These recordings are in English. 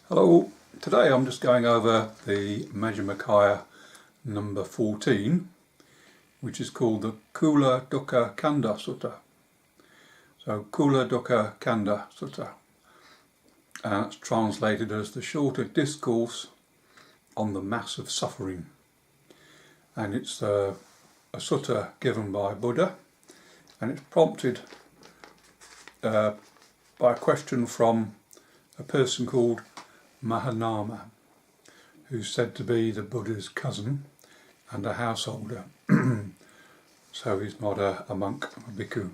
Hello, today I'm just going over the Majjhima Nikaya number 14, which is called the Culadukkhakkhanda Sutta. So Culadukkhakkhanda Sutta, and it's translated as the shorter discourse on the mass of suffering. And it's a sutta given by Buddha, and it's prompted by a question from a person called Nanamoli, who's said to be the Buddha's cousin and a householder. So he's not a monk, a bhikkhu.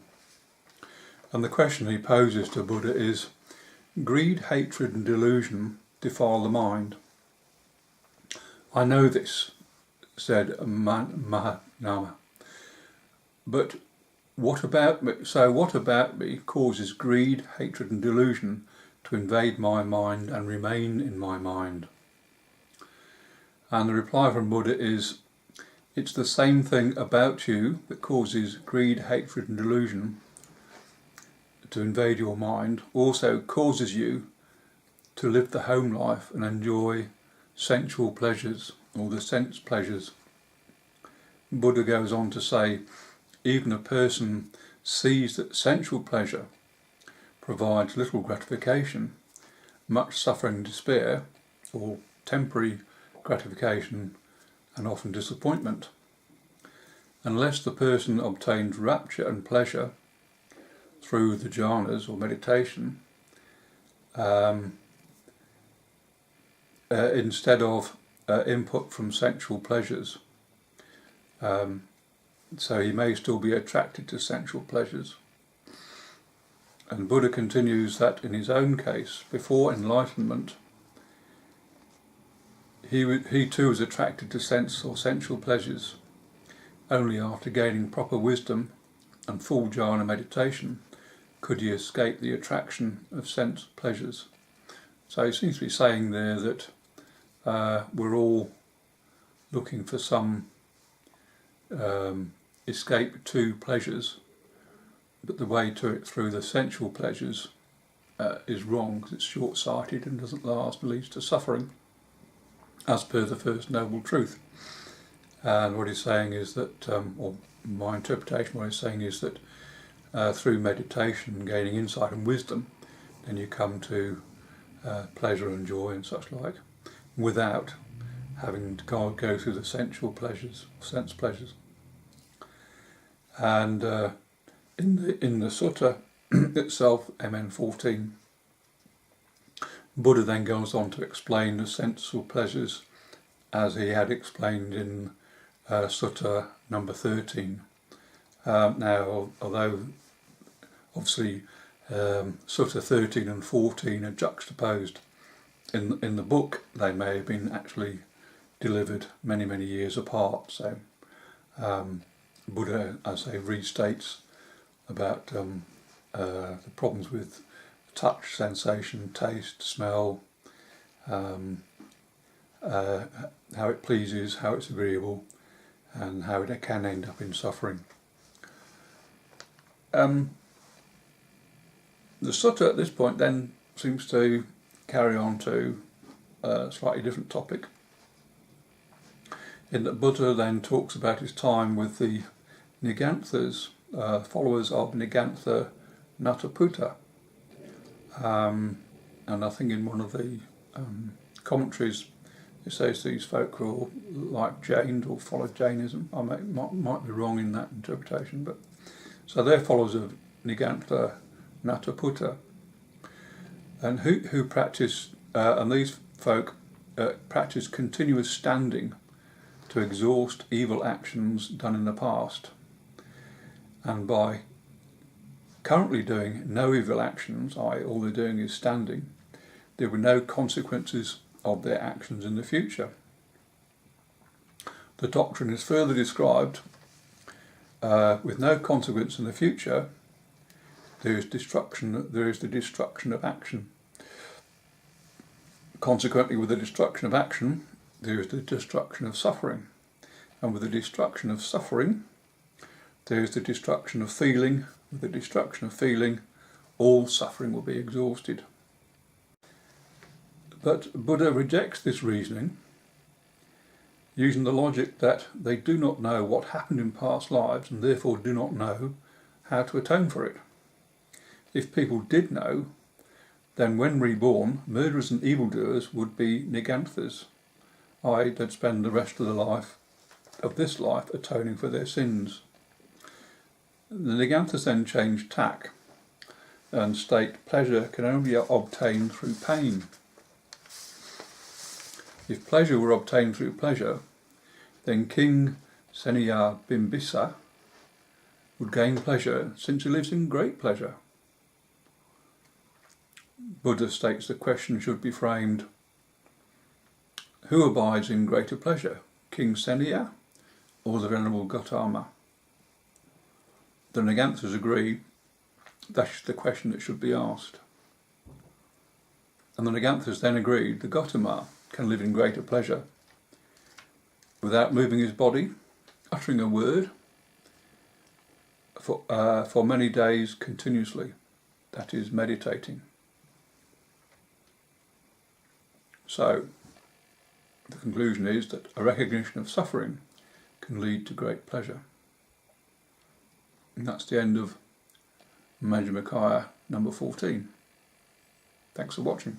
And the question he poses to Buddha is, greed, hatred and delusion defile the mind. I know this, said Nanamoli, but what about me causes greed, hatred and delusion to invade my mind and remain in my mind? And the reply from Buddha is, it's the same thing about you that causes greed, hatred and delusion to invade your mind also causes you to live the home life and enjoy sensual pleasures, or the sense pleasures. Buddha goes on to say, even a person sees that sensual pleasure provides little gratification, much suffering and despair, or temporary gratification and often disappointment. Unless the person obtains rapture and pleasure through the jhanas or meditation, instead of input from sensual pleasures, so he may still be attracted to sensual pleasures. And Buddha continues that in his own case, before enlightenment, he too was attracted to sense or sensual pleasures. Only after gaining proper wisdom and full jhana meditation could he escape the attraction of sense pleasures. So he seems to be saying there that we're all looking for some escape to pleasures, but the way to it through the sensual pleasures is wrong, because it's short-sighted and doesn't last and leads to suffering, as per the First Noble Truth. And what he's saying is that, or my interpretation, what he's saying is that through meditation, gaining insight and wisdom, then you come to pleasure and joy and such like, without having to go through the sensual pleasures, sense pleasures. And in the sutta itself, MN14, Buddha then goes on to explain the sensual pleasures as he had explained in sutta number 13. Now, although obviously sutta 13 and 14 are juxtaposed in the book, they may have been actually delivered many years apart. So Buddha, as I say, restates about the problems with touch, sensation, taste, smell, how it pleases, how it's agreeable, and how it can end up in suffering. The sutta at this point then seems to carry on to a slightly different topic, in that Buddha then talks about his time with the Niganthas, followers of Nigantha Nataputta. And I think in one of the commentaries it says these folk are all like Jains or follow Jainism. I might be wrong in that interpretation, but so they're followers of Nigantha Nataputta, and who practice, and these folk practice continuous standing to exhaust evil actions done in the past, and by currently doing no evil actions, i.e. all they're doing is standing, there were no consequences of their actions in the future. The doctrine is further described, with no consequence in the future, there is the destruction of action. Consequently, with the destruction of action, there is the destruction of suffering. And with the destruction of suffering, there is the destruction of feeling. With the destruction of feeling, all suffering will be exhausted. But Buddha rejects this reasoning, using the logic that they do not know what happened in past lives and therefore do not know how to atone for it. If people did know, then when reborn, murderers and evildoers would be niganthas, i.e. they'd spend the rest of this life atoning for their sins. The niganthas then change tack and state pleasure can only be obtained through pain. If pleasure were obtained through pleasure, then King Seniya Bimbisa would gain pleasure since he lives in great pleasure. Buddha states the question should be framed: who abides in greater pleasure, King Seniya or the Venerable Gautama? The Niganthas agree that is the question that should be asked. And the Niganthas then agreed the Gautama can live in greater pleasure without moving his body, uttering a word for many days continuously, that is, meditating. So, the conclusion is that a recognition of suffering can lead to great pleasure. And that's the end of Majjhima Nikaya number 14. Thanks for watching.